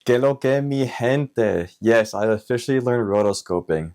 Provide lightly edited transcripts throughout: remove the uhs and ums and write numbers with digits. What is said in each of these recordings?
Que lo que mi gente? Yes, I officially learned rotoscoping.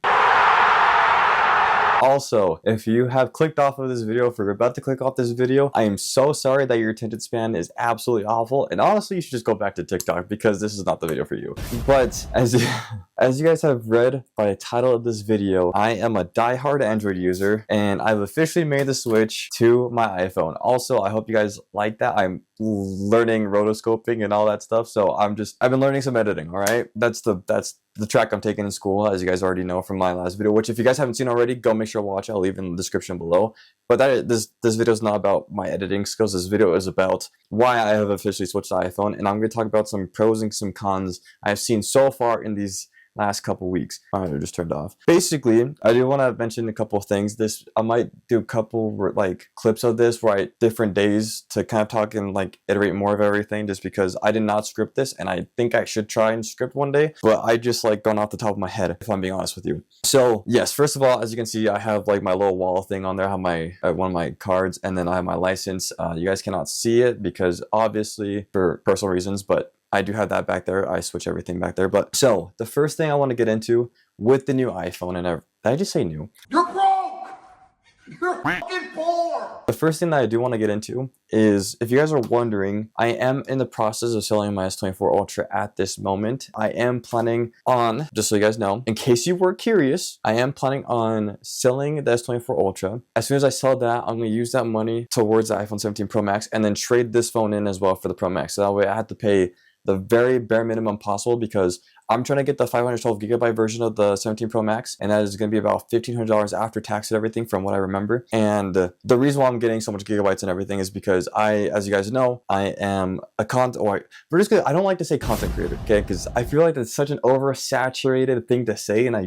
Also, if you have clicked off of this video, if you're about to click off this video, I am so sorry that your attention span is absolutely awful, and honestly, you should just go back to TikTok because this is not the video for you. But as you guys have read by the title of this video, I am a diehard Android user, and I've officially made the switch to my iPhone. Also, I hope you guys like that. I'm learning rotoscoping and all that stuff, so I've been learning some editing. All right, that's the track I'm taking in school, as you guys already know from my last video, which if you guys haven't seen already, go make sure to watch. I'll leave in the description below. But this video is not about my editing skills. This video is about why I have officially switched to iPhone, and I'm going to talk about some pros and some cons I've seen so far in these last couple weeks. It just turned off. Basically, I do want to mention a couple of things. I might do a couple like clips of this where different days to kind of talk and like iterate more of everything, just because I did not script this, and I think I should try and script one day, but I just like gone off the top of my head, if I'm being honest with you. So yes, first of all, as you can see, I have like my little wall thing on there. I have my one of my cards, and then I have my license. You guys cannot see it because obviously for personal reasons, but I do have that back there. I switch everything back there. But so the first thing I want to get into with the new iPhone, and did I just say new? You're broke! You're fucking poor! The first thing that I do want to get into is, if you guys are wondering, I am in the process of selling my S24 Ultra at this moment. I am planning on, just so you guys know, in case you were curious, I am planning on selling the S24 Ultra. As soon as I sell that, I'm going to use that money towards the iPhone 17 Pro Max and then trade this phone in as well for the Pro Max. So that way I have to pay the very bare minimum possible, because I'm trying to get the 512GB version of the 17 Pro Max, and that is going to be about $1,500 after tax and everything from what I remember. And the reason why I'm getting so much gigabytes and everything is because as you guys know, I am a I don't like to say content creator, okay, because I feel like it's such an oversaturated thing to say, and I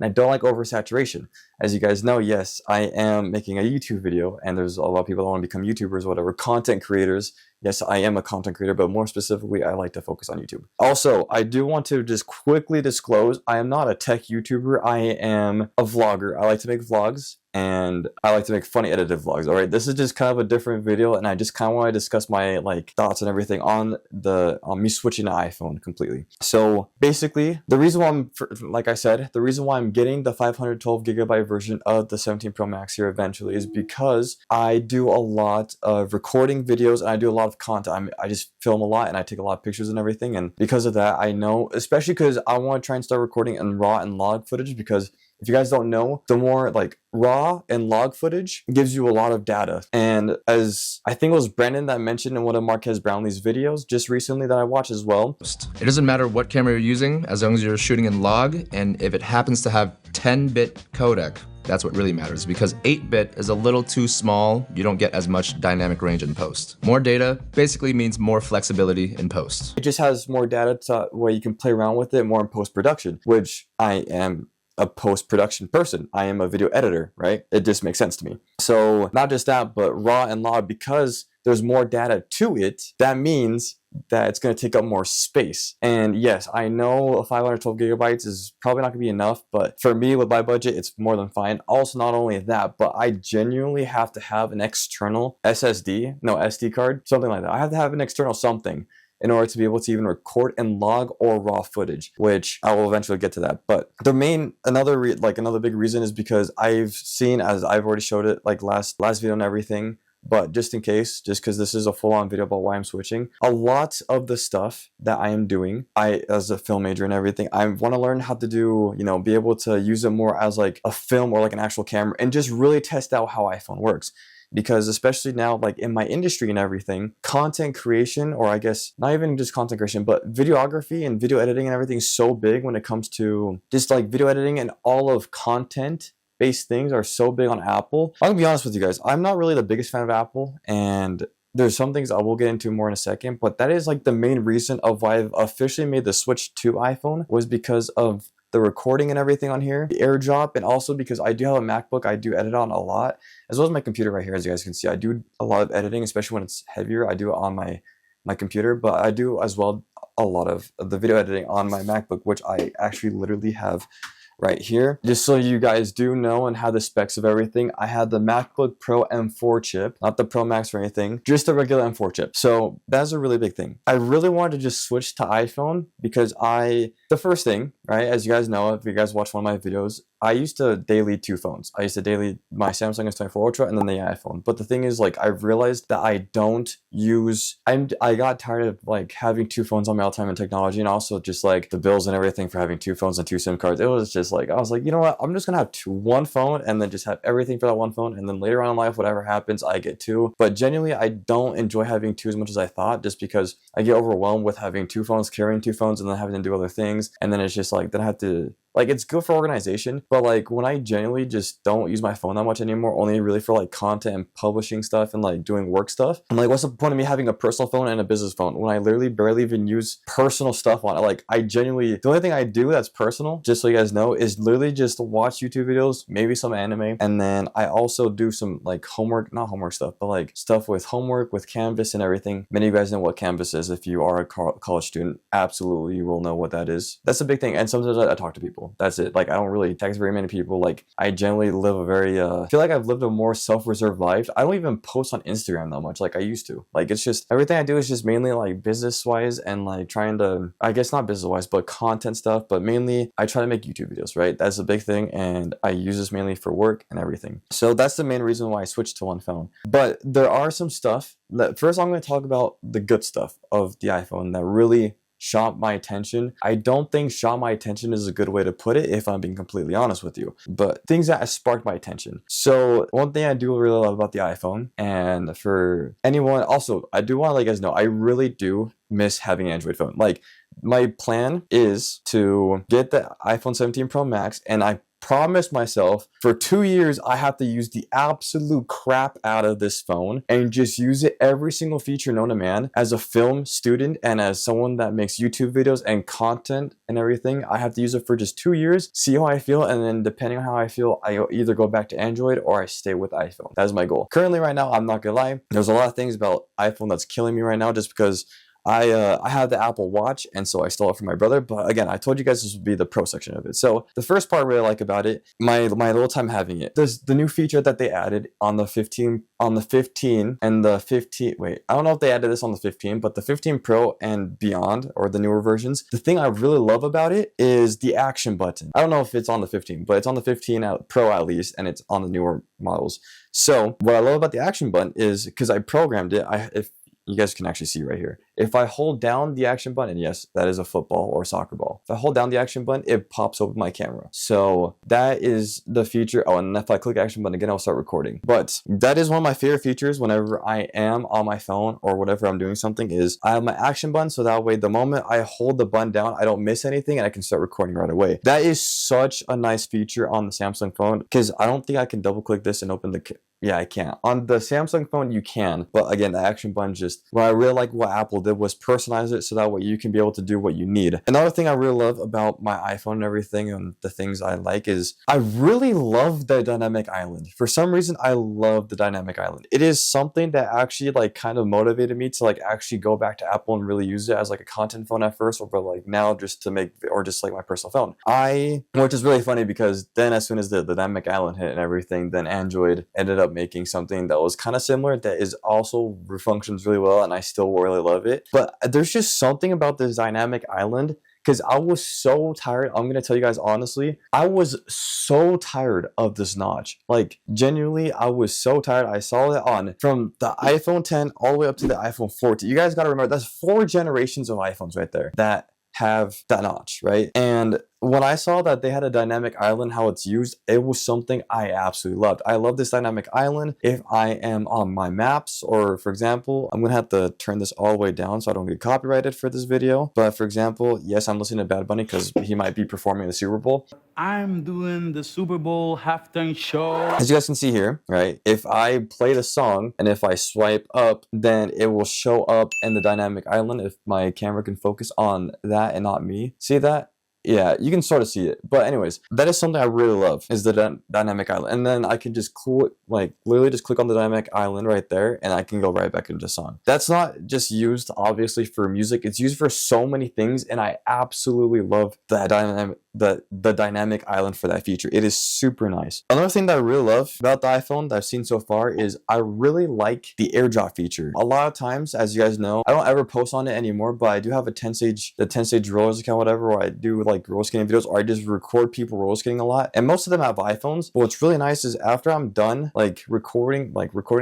don't like oversaturation. As you guys know, yes, I am making a YouTube video, and there's a lot of people that want to become YouTubers, whatever, content creators. Yes, I am a content creator, but more specifically, I like to focus on YouTube. Also, I do want to just quickly disclose, I am not a tech YouTuber. I am a vlogger. I like to make vlogs, and I like to make funny edited vlogs. All right, this is just kind of a different video, and I just kind of want to discuss my like thoughts and everything on me switching to iPhone completely. So basically, the reason why like I said, the reason why I'm getting the 512GB version of the 17 Pro Max here eventually is because I do a lot of recording videos, and I do a lot of content. I just film a lot, and I take a lot of pictures and everything, and because of that, I know, especially because I want to try and start recording in RAW and log footage, because if you guys don't know, the more like RAW and log footage gives you a lot of data. And as I think it was Brandon that mentioned in one of Marquez Brownlee's videos just recently that I watched as well. It doesn't matter what camera you're using, as long as you're shooting in log, and if it happens to have 10-bit codec, that's what really matters, because 8-bit is a little too small. You don't get as much dynamic range in post. More data basically means more flexibility in post. It just has more data where you can play around with it more in post-production, which I am a post-production person. I am a video editor, right? It just makes sense to me. So not just that, but RAW and log, because there's more data to it, that means that it's going to take up more space. And yes, I know 512GB is probably not going to be enough, but for me with my budget, it's more than fine. Also, not only that, but I genuinely have to have an external SD card, something like that. I have to have an external something in order to be able to even record and log or raw footage, which I will eventually get to that. But the another big reason is because I've seen, as I've already showed it like last video and everything, but just in case, just because this is a full-on video about why I'm switching, a lot of the stuff that I am doing, as a film major and everything, I want to learn how to do, be able to use it more as like a film or like an actual camera, and just really test out how iPhone works. Because especially now, like in my industry and everything, content creation, or I guess not even just content creation, but videography and video editing and everything is so big when it comes to just like video editing, and all of content based things are so big on Apple. I'm gonna be honest with you guys, I'm not really the biggest fan of Apple, and there's some things I will get into more in a second, but that is like the main reason of why I've officially made the switch to iPhone, was because of the recording and everything on here, the AirDrop, and also because I do have a MacBook I do edit on a lot, as well as my computer right here. As you guys can see, I do a lot of editing, especially when it's heavier. I do it on my computer, but I do as well a lot of the video editing on my MacBook, which I actually literally have right here. Just so you guys do know and have the specs of everything, I had the MacBook Pro M4 chip, not the Pro Max or anything, just the regular M4 chip. So that's a really big thing. I really wanted to just switch to iPhone because the first thing, right, as you guys know, if you guys watch one of my videos, I used to daily 2 phones. I used to daily my Samsung S24 Ultra and then the iPhone. But the thing is, like, I realized that I don't use, I got tired of like having 2 phones on me all the time in technology, and also just like the bills and everything for having 2 phones and 2 SIM cards. It was just like, I was like, you know what, I'm just gonna have one phone and then just have everything for that one phone, and then later on in life, whatever happens, I get 2. But genuinely, I don't enjoy having 2 as much as I thought, just because I get overwhelmed with having 2 phones, carrying 2 phones, and then having to do other things, and then it's just like, then I have to, like, it's good for organization, but like when I genuinely just don't use my phone that much anymore, only really for like content and publishing stuff and like doing work stuff, I'm like, what's the point of me having a personal phone and a business phone when I literally barely even use personal stuff on it? Like, I genuinely, the only thing I do that's personal, just so you guys know, is literally just watch YouTube videos, maybe some anime, and then I also do some like homework, not homework stuff, but like stuff with homework, with Canvas and everything. Many of you guys know what Canvas is. If you are a college student, absolutely you will know what that is. That's a big thing. And sometimes I talk to people. That's it. Like, I don't really text very many people. Like, I generally live a very I feel like I've lived a more self-reserved life. I don't even post on Instagram that much like I used to. Like, it's just, everything I do is just mainly like business wise and like trying to, I guess not business wise, but content stuff. But mainly I try to make YouTube videos, right? That's a big thing, and I use this mainly for work and everything. So that's the main reason why I switched to one phone. But there are some stuff that, first I'm going to talk about the good stuff of the iPhone that really shot my attention. I don't think shot my attention is a good way to put it, if I'm being completely honest with you, but things that sparked my attention. So one thing I do really love about the iPhone, and for anyone, also I do want to let you guys know, I really do miss having an Android phone. Like, my plan is to get the iPhone 17 Pro Max, and I promised myself for 2 years I have to use the absolute crap out of this phone and just use it every single feature known to man. As a film student and as someone that makes YouTube videos and content and everything, I have to use it for just 2 years, see how I feel, and then depending on how I feel, I either go back to Android or I stay with iPhone. That is my goal. Currently right now, I'm not gonna lie, there's a lot of things about iPhone that's killing me right now, just because I have the Apple Watch, and so I stole it from my brother. But again, I told you guys this would be the pro section of it. So the first part I really like about it, my little time having it, there's the new feature that they added on the 15, and the 15. Wait, I don't know if they added this on the 15, but the 15 Pro and beyond, or the newer versions. The thing I really love about it is the action button. I don't know if it's on the 15, but it's on the 15 Pro at least, and it's on the newer models. So what I love about the action button is, because I programmed it, if you guys can actually see right here, if I hold down the action button, yes, that is a football or soccer ball. If I hold down the action button, it pops open my camera. So that is the feature. Oh, and if I click action button again, I'll start recording. But that is one of my favorite features whenever I am on my phone or whatever I'm doing something, is I have my action button, so that way the moment I hold the button down, I don't miss anything and I can start recording right away. That is such a nice feature on the Samsung phone, because I don't think I can double click this and open the yeah, I can't. On the Samsung phone, you can. But again, the action button just, what I really like what Apple did was personalize it so that way you can be able to do what you need. Another thing I really love about my iPhone and everything, and the things I like, is I really love the dynamic island. For some reason, I love the dynamic island. It is something that actually like kind of motivated me to like actually go back to Apple and really use it as like a content phone at first, or but like now just to make, or just like my personal phone. Which is really funny, because then as soon as the dynamic island hit and everything, then Android ended up making something that was kind of similar that is also functions really well, and I still really love it. But there's just something about this dynamic island, because I was so tired. I'm gonna tell you guys honestly, I was so tired of this notch. Like, genuinely, I was so tired. I saw it on from the iPhone 10 all the way up to the iPhone 14. You guys gotta remember, that's 4 generations of iPhones right there that have that notch, right? And when I saw that they had a dynamic island, how it's used, it was something I absolutely loved. I love this dynamic island. If I am on my maps, or for example, I'm gonna have to turn this all the way down so I don't get copyrighted for this video. But for example, yes, I'm listening to Bad Bunny because he might be performing the Super Bowl. I'm doing the Super Bowl halftime show. As you guys can see here, right? If I play the song and if I swipe up, then it will show up in the dynamic island if my camera can focus on that and not me. See that? Yeah, you can sort of see it. But anyways, that is something I really love, is the dynamic island. And then I can just literally just click on the dynamic island right there, and I can go right back into the song. That's not just used obviously for music, it's used for so many things, and I absolutely love the the dynamic island for that feature. It is super nice. Another thing that I really love about the iPhone that I've seen so far is I really like the AirDrop feature. A lot of times, as you guys know, I don't ever post on it anymore, but I do have the 10 stage rollers account, whatever, where I do like roller skating videos, or I just record people roller skating a lot. And most of them have iPhones. But what's really nice is after I'm done like recording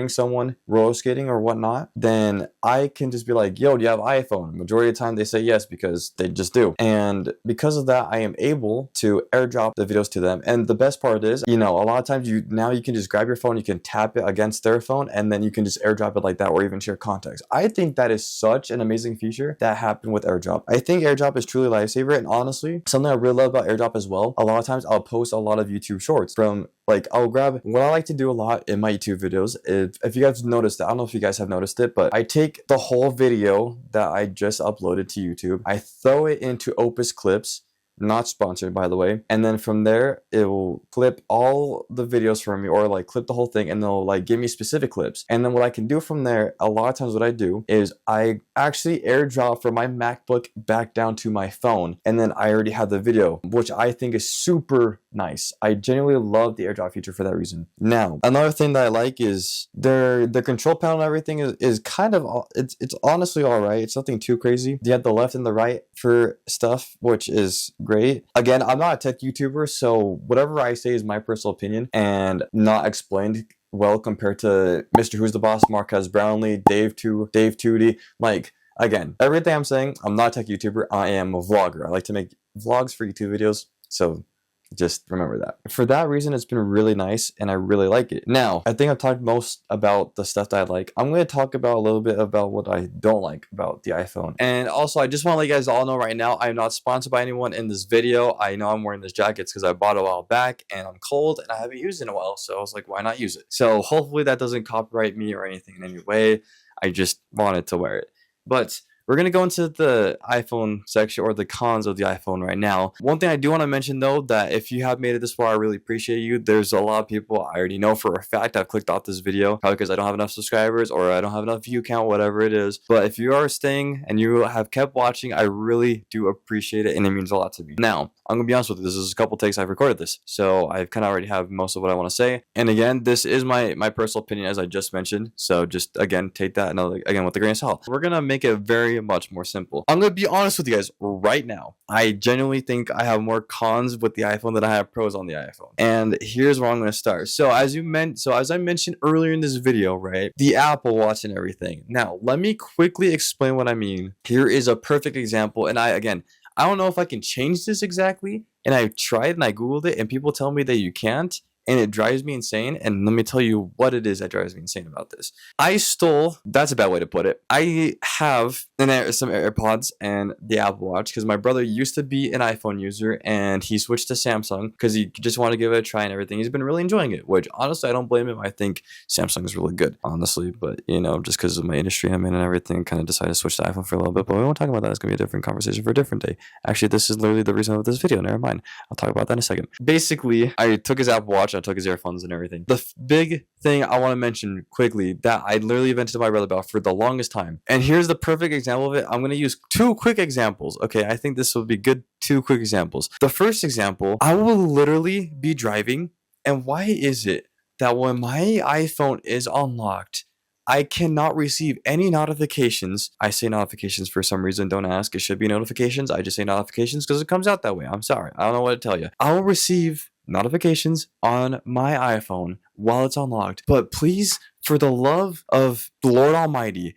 someone roller skating or whatnot, then I can just be like, yo, do you have iPhone? Majority of the time they say yes, because they just do. And because of that, I am able to AirDrop the videos to them. And the best part is, you know, a lot of times you can just grab your phone, you can tap it against their phone, and then you can just AirDrop it like that, or even share contacts. I think that is such an amazing feature that happened with AirDrop. I think AirDrop is truly a lifesaver, and honestly, something I really love about AirDrop as well, a lot of times I'll post a lot of YouTube shorts from, like, I'll grab what I like to do a lot in my YouTube videos. If you guys noticed it, I don't know if you guys have noticed it, but I take the whole video that I just uploaded to YouTube, I throw it into Opus Clips, not sponsored by the way, and then from there it will clip all the videos for me, or like clip the whole thing, and they'll like give me specific clips. And then what I can do from there, a lot of times what I do is I actually AirDrop from my MacBook back down to my phone, and then I already have the video, which I think is super nice. I genuinely love the AirDrop feature for that reason. Now, another thing that I like is the control panel and everything is kind of, it's honestly all right. It's nothing too crazy. You have the left and the right for stuff, which is great. Again, I'm not a tech YouTuber, so whatever I say is my personal opinion and not explained well compared to Mr. Who's the Boss, Marquez Brownlee, Dave Tootie. Like, again, everything I'm saying, I'm not a tech YouTuber. I am a vlogger. I like to make vlogs for YouTube videos, so just remember that. For that reason, it's been really nice and I really like it. Now, I think I've talked most about the stuff that I like. I'm going to talk about a little bit about what I don't like about the iPhone. And also, I just want to let you guys all know right now, I'm not sponsored by anyone in this video. I know I'm wearing this jacket because I bought it a while back and I'm cold and I haven't used it in a while. So I was like, why not use it? So hopefully that doesn't copyright me or anything in any way. I just wanted to wear it. But we're going to go into the iPhone section, or the cons of the iPhone right now. One thing I do want to mention though, that if you have made it this far, I really appreciate you. There's a lot of people I already know for a fact I've clicked off this video, probably because I don't have enough subscribers or I don't have enough view count, whatever it is. But if you are staying and you have kept watching, I really do appreciate it and it means a lot to me. Now, I'm going to be honest with you, this is a couple takes I've recorded this, so I kind of already have most of what I want to say. And again, this is my personal opinion, as I just mentioned, so just again, take that again with a grain of salt. We're going to make it very much more simple. I'm going to be honest with you guys right now. I genuinely think I have more cons with the iPhone than I have pros on the iPhone. And here's where I'm going to start. So as I mentioned earlier in this video, right, the Apple Watch and everything. Now, let me quickly explain what I mean. Here is a perfect example, and I don't know if I can change this exactly, and I've tried and I googled it and people tell me that you can't, and it drives me insane. And let me tell you what it is that drives me insane about this. That's a bad way to put it. I have some AirPods and the Apple Watch because my brother used to be an iPhone user and he switched to Samsung because he just wanted to give it a try and everything. He's been really enjoying it, which honestly I don't blame him. I think Samsung is really good, honestly, but you know, just because of my industry I'm in and everything, kind of decided to switch to iPhone for a little bit, but we won't talk about that. It's gonna be a different conversation for a different day. Actually, this is literally the reason of this video. Never mind, I'll talk about that in a second. Basically, I took his Apple Watch, I took his earphones and everything. The big thing I want to mention quickly that I literally vented to my brother about for the longest time, and here's the perfect example of it. I'm going to use two quick examples. Okay, I think this will be good. Two quick examples. The first example, I will literally be driving, and why is it that when my iPhone is unlocked, I cannot receive any notifications? I say notifications for some reason. Don't ask. It should be notifications. I just say notifications because it comes out that way. I'm sorry. I don't know what to tell you. I will receive notifications on my iPhone while it's unlocked. But please, for the love of the Lord Almighty,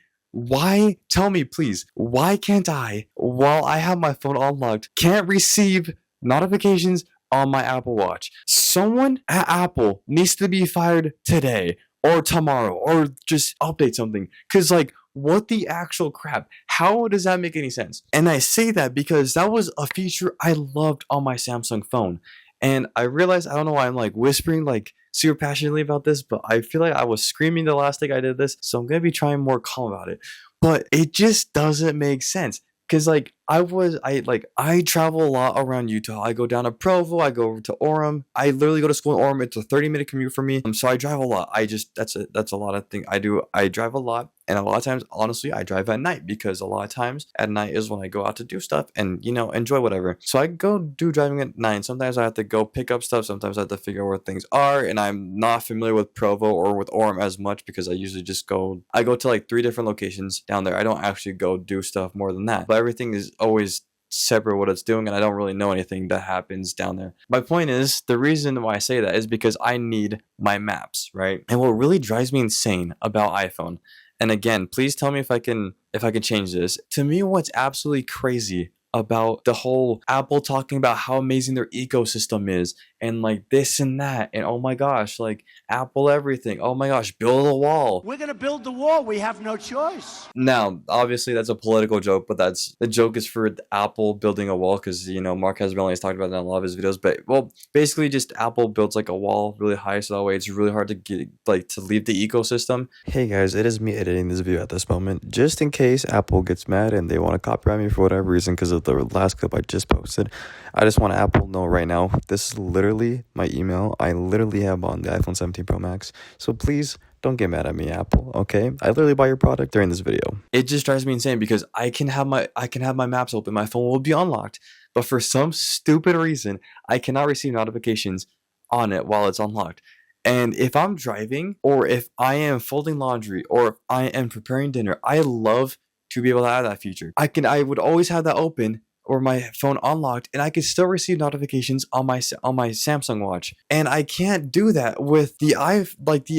tell me please, why can't I, while I have my phone unlocked, can't receive notifications on my Apple Watch? Someone at Apple needs to be fired today or tomorrow, or just update something. Because, like, what the actual crap? How does that make any sense? And I say that because that was a feature I loved on my Samsung phone. And I realized, I don't know why I'm like whispering like super passionately about this, but I feel like I was screaming the last time I did this. So I'm going to be trying more calm about it. But it just doesn't make sense. Cause like I travel a lot around Utah. I go down to Provo. I go over to Orem. I literally go to school in Orem. It's a 30-minute commute for me. So I drive a lot. That's a lot of things I do. I drive a lot. And a lot of times, honestly, I drive at night because a lot of times at night is when I go out to do stuff and, you know, enjoy whatever. So I go do driving at night. Sometimes I have to go pick up stuff. Sometimes I have to figure out where things are. And I'm not familiar with Provo or with Orem as much because I usually just I go to like 3 different locations down there. I don't actually go do stuff more than that. But everything is always separate what it's doing, and I don't really know anything that happens down there. My point is, the reason why I say that is because I need my maps, right? And what really drives me insane about iPhone, and again, please tell me if I can change this. To me, what's absolutely crazy about the whole Apple talking about how amazing their ecosystem is and like this and that, and oh my gosh, like Apple everything, oh my gosh, build a wall. We're gonna build the wall. We have no choice. Now, obviously that's a political joke, but the joke is for Apple building a wall because, you know, Mark has has talked about that in a lot of his videos. But well, basically just Apple builds like a wall really high, so that way it's really hard to get to leave the ecosystem. Hey guys, it is me editing this video at this moment, just in case Apple gets mad and they want to copyright me for whatever reason because of the last clip I just posted. I just want Apple to know right now, this is literally my email I literally have on the iPhone 17 Pro Max. So please don't get mad at me, Apple, okay? I literally buy your product during this video. It just drives me insane because I can have my maps open, my phone will be unlocked, but for some stupid reason, I cannot receive notifications on it while it's unlocked. And if I'm driving, or if I am folding laundry, or if I am preparing dinner, I love to be able to have that feature. I would always have that open or my phone unlocked, and I could still receive notifications on my Samsung Watch. And I can't do that with the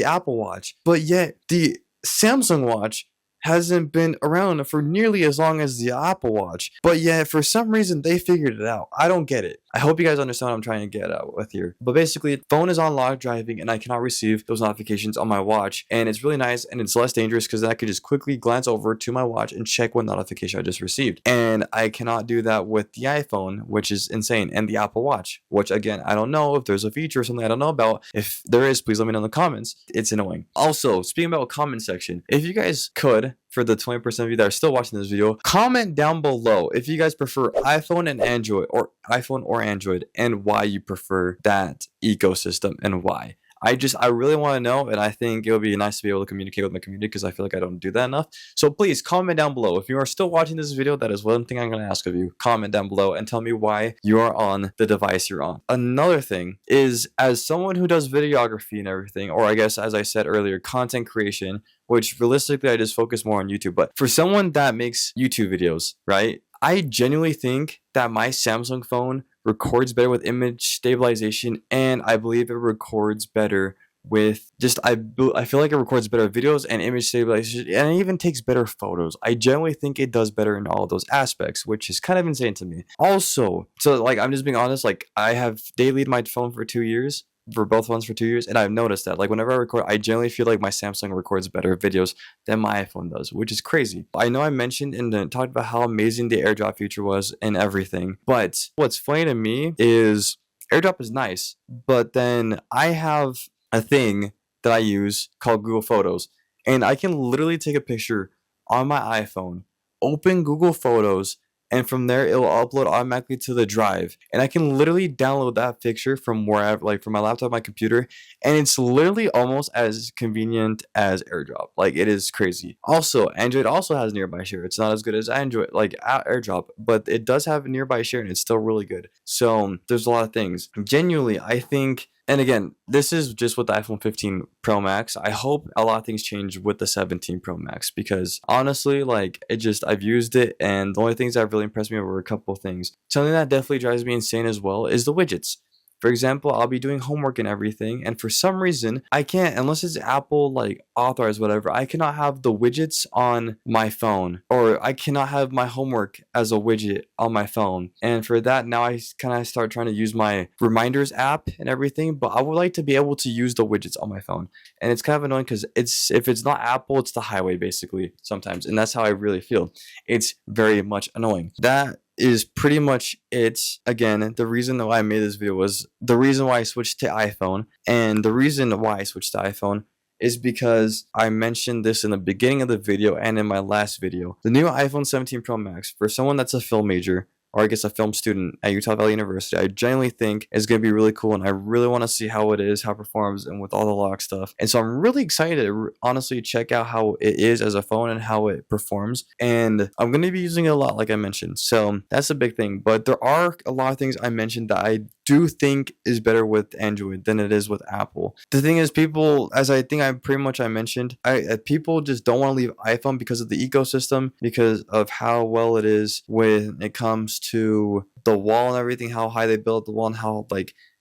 Apple Watch. But yet the Samsung Watch hasn't been around for nearly as long as the Apple Watch, but yet for some reason they figured it out. I don't get it. I hope you guys understand what I'm trying to get at with here. But basically, phone is unlocked driving and I cannot receive those notifications on my watch, and it's really nice and it's less dangerous because I could just quickly glance over to my watch and check what notification I just received. And I cannot do that with the iPhone, which is insane, and the Apple Watch, which again, I don't know if there's a feature or something I don't know about. If there is, please let me know in the comments. It's annoying. Also, speaking about comment section, if you guys could, for the 20% of you that are still watching this video, comment down below if you guys prefer iPhone and Android, or iPhone or Android, and why you prefer that ecosystem and why. I really want to know, and I think it would be nice to be able to communicate with my community because I feel like I don't do that enough. So please comment down below. If you are still watching this video, that is one thing I'm going to ask of you. Comment down below and tell me why you are on the device you're on. Another thing is, as someone who does videography and everything, or I guess as I said earlier, content creation, which realistically I just focus more on YouTube, but for someone that makes YouTube videos, right? I genuinely think that my Samsung phone records better with image stabilization, and I believe it records better with I feel like it records better videos and image stabilization, and it even takes better photos. I generally think it does better in all of those aspects, which is kind of insane to me. Also, so like, I'm just being honest, like I have dailyed my phone for 2 years, for both phones for 2 years, and I've noticed that like whenever I record, I generally feel like my Samsung records better videos than my iPhone does, which is crazy. I know I mentioned and talked about how amazing the AirDrop feature was and everything, but what's funny to me is AirDrop is nice, but then I have a thing that I use called Google Photos, and I can literally take a picture on my iPhone, open Google Photos, and from there it will upload automatically to the drive, and I can literally download that picture from wherever, like from my laptop, my computer, and it's literally almost as convenient as AirDrop. Like, it is crazy. Also, Android also has nearby share. It's not as good as Android, like AirDrop, but it does have nearby share, and it's still really good. So there's a lot of things. Genuinely, I think. And again, this is just with the iPhone 15 Pro Max. I hope a lot of things change with the 17 Pro Max because honestly, like I've used it, and the only things that really impressed me were a couple of things. Something that definitely drives me insane as well is the widgets. For example, I'll be doing homework and everything, and for some reason, I can't, unless it's Apple like authorized, whatever, I cannot have the widgets on my phone, or I cannot have my homework as a widget on my phone. And for that, now I kind of start trying to use my reminders app and everything, but I would like to be able to use the widgets on my phone. And it's kind of annoying because if it's not Apple, it's the highway basically sometimes, and that's how I really feel. It's very much annoying. That is pretty much it. Again, the reason why I made this video was the reason why I switched to iPhone, and the reason why I switched to iPhone is because I mentioned this in the beginning of the video and in my last video. The new iPhone 17 Pro Max, for someone that's a film major, or I guess a film student at Utah Valley University, I genuinely think is going to be really cool, and I really want to see how it is, how it performs, and with all the lock stuff. And so I'm really excited to honestly check out how it is as a phone and how it performs. And I'm going to be using it a lot, like I mentioned. So that's a big thing. But there are a lot of things I mentioned that I do think is better with Android than it is with Apple. The thing is, people, as I think I mentioned, people just don't want to leave iPhone because of the ecosystem, because of how well it is when it comes to the wall and everything, how high they build the wall, and how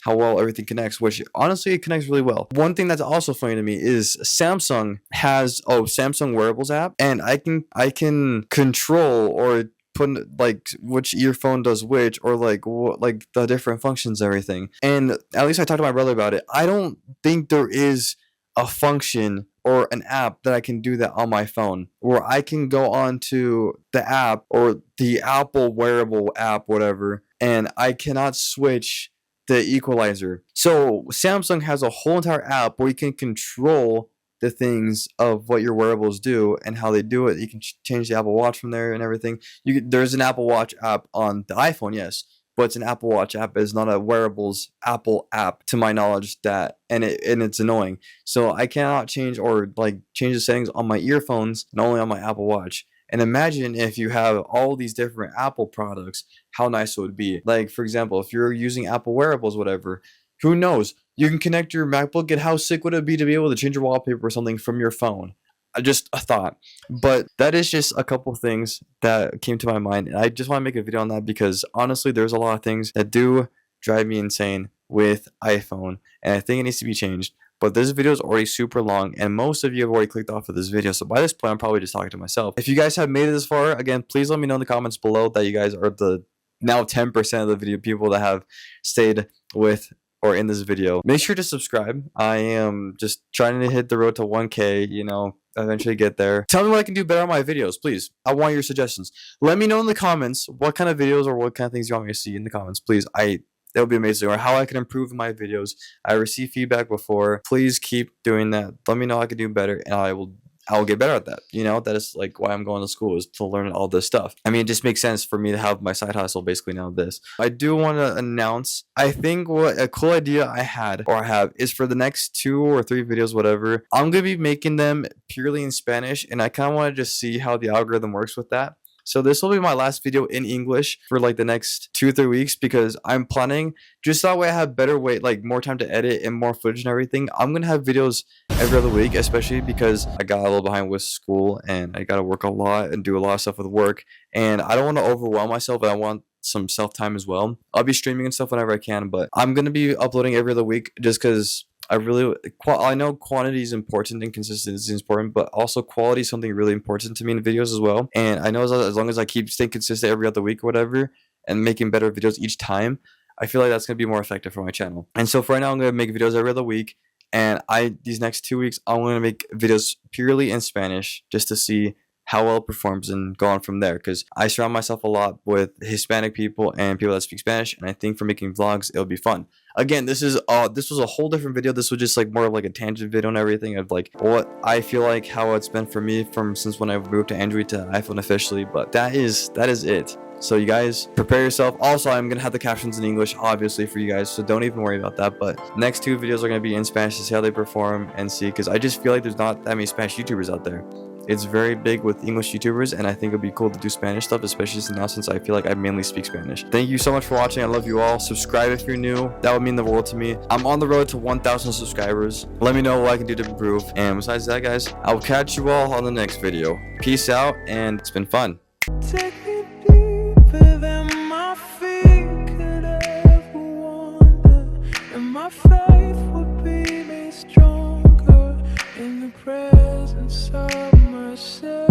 well everything connects, which honestly it connects really well. One thing that's also funny to me is Samsung has Samsung Wearables app, and I can control or put like which earphone does which, or like the different functions and everything. And at least I talked to my brother about it. I don't think there is a function or an app that I can do that on my phone, where I can go on to the app or the Apple wearable app, whatever, and I cannot switch the equalizer. So Samsung has a whole entire app where you can control the things of what your wearables do and how they do it. You can change the Apple Watch from there and everything. There's an Apple Watch app on the iPhone, yes, but it's an Apple Watch app. It's not a wearables Apple app, to my knowledge. And it's annoying. So I cannot change the settings on my earphones and only on my Apple Watch. And imagine if you have all these different Apple products, how nice it would be. Like, for example, if you're using Apple wearables, whatever, who knows? You can connect your MacBook, and how sick would it be to be able to change your wallpaper or something from your phone? Just a thought. But that is just a couple things that came to my mind, and I just want to make a video on that because honestly, there's a lot of things that do drive me insane with iPhone, and I think it needs to be changed. But this video is already super long, and most of you have already clicked off of this video. So by this point, I'm probably just talking to myself. If you guys have made it this far, again, please let me know in the comments below that you guys are the now 10% of the video people that have stayed with or in this video. Make sure to subscribe. I am just trying to hit the road to 1K, eventually get there. Tell me what I can do better on my videos, please. I want your suggestions. Let me know in the comments what kind of videos or what kind of things you want me to see in the comments, please. That would be amazing. Or how I can improve my videos. I received feedback before. Please keep doing that. Let me know how I can do better, and I will get better at that. That is like why I'm going to school, is to learn all this stuff. I mean, it just makes sense for me to have my side hustle basically now this. I do want to announce, I think what a cool idea I have is for the next 2 or 3 videos, whatever, I'm going to be making them purely in Spanish, and I kind of want to just see how the algorithm works with that. So this will be my last video in English for like the next 2 or 3 weeks, because I'm planning, just that way I have more time to edit and more footage and everything. I'm going to have videos every other week, especially because I got a little behind with school and I got to work a lot and do a lot of stuff with work. And I don't want to overwhelm myself, and I want some self-time as well. I'll be streaming and stuff whenever I can, but I'm going to be uploading every other week just because I know quantity is important and consistency is important, but also quality is something really important to me in videos as well. And I know as long as I keep staying consistent every other week or whatever and making better videos each time, I feel like that's going to be more effective for my channel. And so for right now, I'm going to make videos every other week. And these next 2 weeks, I'm going to make videos purely in Spanish just to see how well it performs and go on from there, because I surround myself a lot with Hispanic people and people that speak Spanish, and I think for making vlogs it'll be fun. Again, this was a whole different video. This was just like more of like a tangent video and everything of like what I feel like, how it's been for me since when I moved to Android to iPhone officially. But that is it. So you guys prepare yourself. Also, I'm gonna have the captions in English obviously for you guys, so don't even worry about that. But next 2 videos are gonna be in Spanish to see how they perform and see, because I just feel like there's not that many Spanish YouTubers out there. It's very big with English YouTubers, and I think it'd be cool to do Spanish stuff, especially now since I feel like I mainly speak Spanish. Thank you so much for watching. I love you all. Subscribe if you're new. That would mean the world to me. I'm on the road to 1,000 subscribers. Let me know what I can do to improve. And besides that, guys, I'll catch you all on the next video. Peace out, and it's been fun. Take me deeper than my feet could ever wander, and my faith would be made stronger in the presence of myself.